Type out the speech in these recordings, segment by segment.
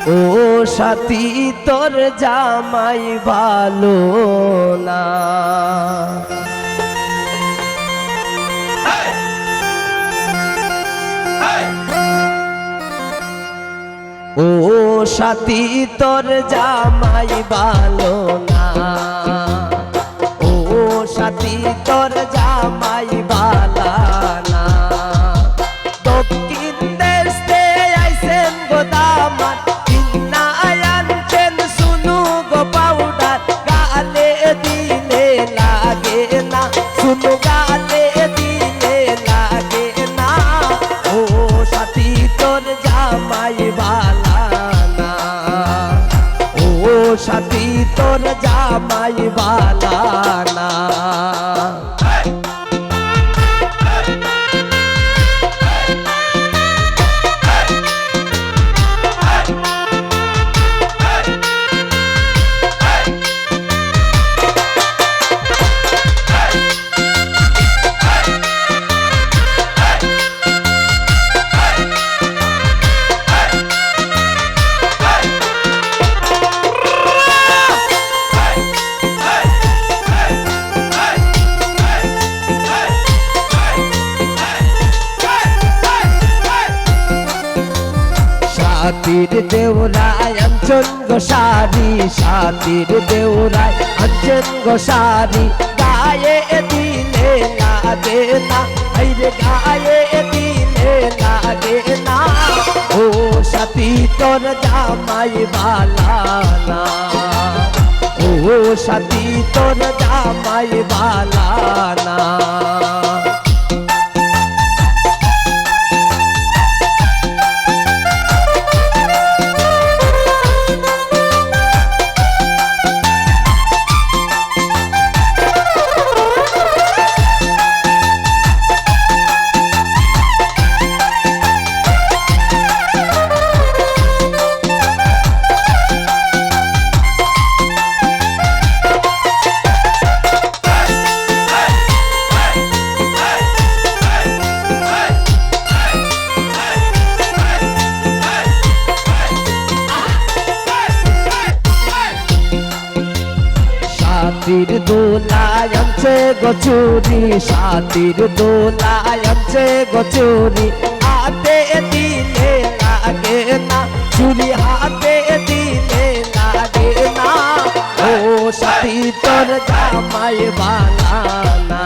ও সাথী তোর জামাই ভালো না। ও সাথী তোর জামাই ভালো না। ও সাথী তোর জামাই ভালো না। দক্ষিণ দেশ থেকে আইছেন গো দামাত, কিন্না আনছেন শুনু গো পাউডার, গালে দিলে লাগে না, শুনু গালে দিলে লাগে না। ও সাথী তোর জামাই ভালো না। ও সাথী তোর জামাই ভালো না। সাথীর দেওরায় আনছেন গো শাড়ি, সাথীর দেওরায় আনছেন গো শাড়ি, গায়ে দিলে লাগে না, আইরে গায়ে দিলে লাগে না। ও সাথী তোর জামাই ভালো না। ও সাথী তোর জামাই ভালো না। সাথীর দোলায় আনছে গো চুরি, সাথীর দোলায় আনছে গো চুরি, হাতে দিলে লাগে না, চুরি হাতে দিলে লাগে না। ও সাথী তোর জামাই ভালো না।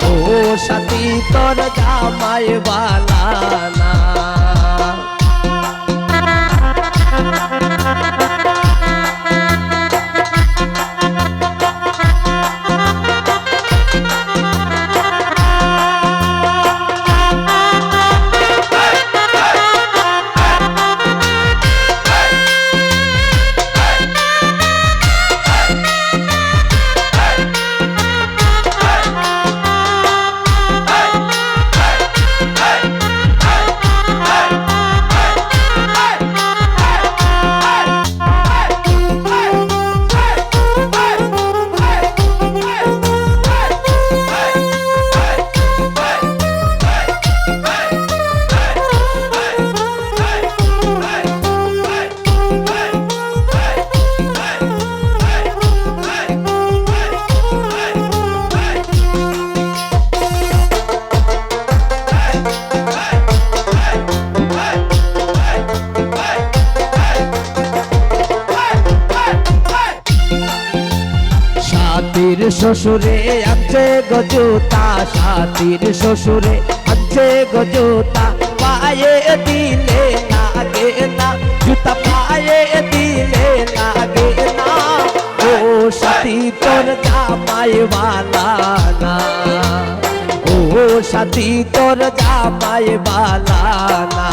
ও সাথী তোর জামাই ভালো না। সাথীর শ্বশুরে আনছে গো জুতা, সাথীর শ্বশুরে আনছে গো জুতা, পায়ে দিলে লাগে না, জুতা পায়ে দিলে লাগে না। ও সাথী তোর জামাই ভালো না। ও সাথী তোর জামাই ভালো না।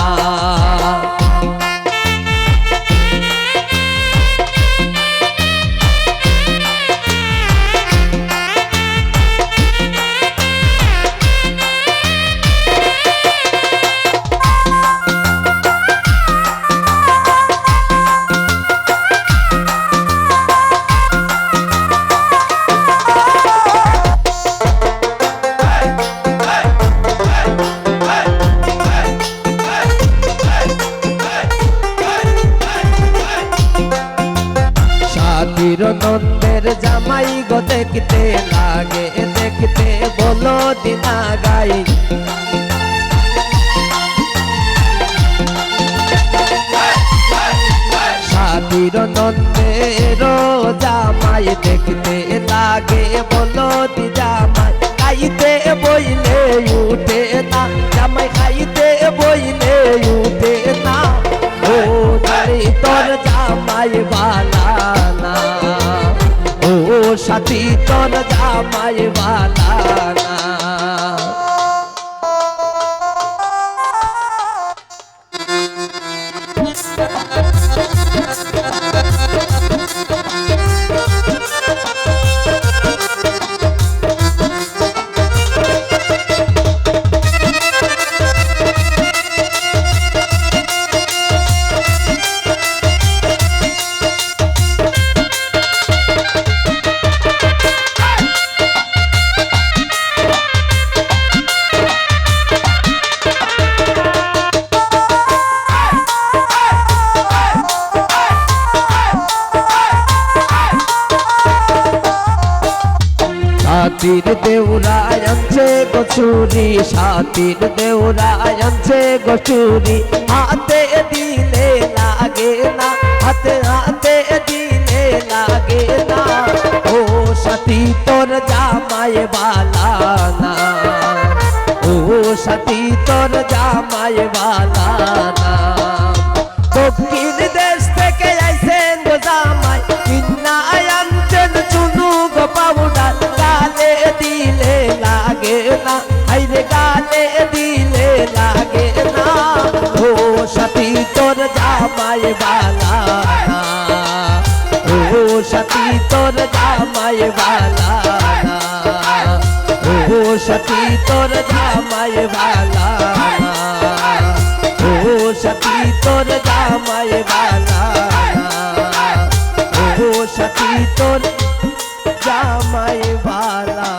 সাথীর নন্দের জামাই গো দেখতে লাগে দেখতে বলো দিনা গাই সাথীর নন্দের জামাই দেখতে লাগে বলো দি জামাই খাইতে বইলে উঠে না জামাই খাইতে বইলে উঠে না ও জানি তোর জামাই বালা না ও সাথী তোর জামাই বালা না সাথীর দেউরায় আনছে গছুরি সাথীর দেউরায় আনছে গছুরি হাতে দিলে লাগে না হাতে হাতে দিলে লাগে না ও সাথী তোর জামাই বালা না ও সাথী তোর জামাই বালা না দক্ষিণ দেশ থেকে আইছেন গো জামাই কিন্না আনছেন চুনু গো পাউডার গালে দিলে লাগে না আইরে গালে দিলে লাগে না ও সাথী তোর জামাই বালা না ও সাথী তোর জামাই বালা না ও সাথী তোর জামাই বালা না ও সাথী তোর জামাই বালা না ও সাথী তোর জামাই বালা